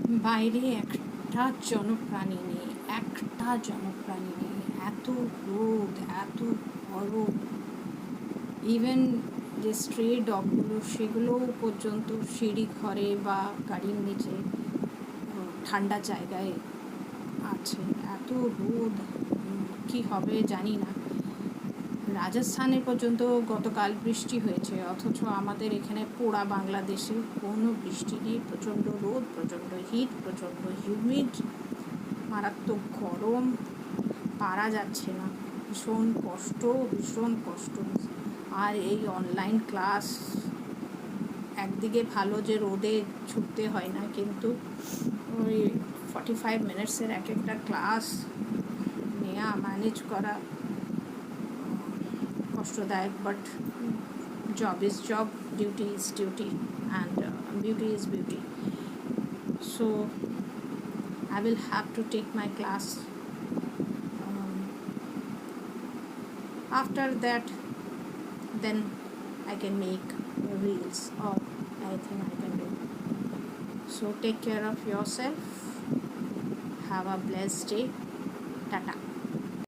বাইরে একটা জনপ্রাণী নেই, একটা জনপ্রাণী নেই। এত রোদ, এত গরম। ইভেন যে স্ট্রে ডগগুলো সেগুলোও পর্যন্ত সিঁড়ি ঘরে বা গাড়ির নিচে ঠান্ডা জায়গায় আছে। এত রোদ, কি হবে জানি না। রাজস্থানে পর্যন্ত গতকাল বৃষ্টি হয়েছে, অথচ আমাদের এখানে পোড়া বাংলাদেশে কোনো বৃষ্টি নেই। প্রচণ্ড রোদ, প্রচণ্ড হিট, প্রচণ্ড হিউমিড, মারাত্মক গরম, পারা যাচ্ছে না। ভীষণ কষ্ট, ভীষণ কষ্ট। আর এই অনলাইন ক্লাস একদিকে ভালো যে রোদে ছুটতে হয় না, কিন্তু ওই 45 মিনিটসের এক একটা ক্লাস নেওয়া, ম্যানেজ করা কষ্টদায়ক। But job is job, duty is duty, and beauty is beauty. So I will have to take my class. After that, then I can make reels or anything I can do. So take care of yourself. Have a blessed day. Tata.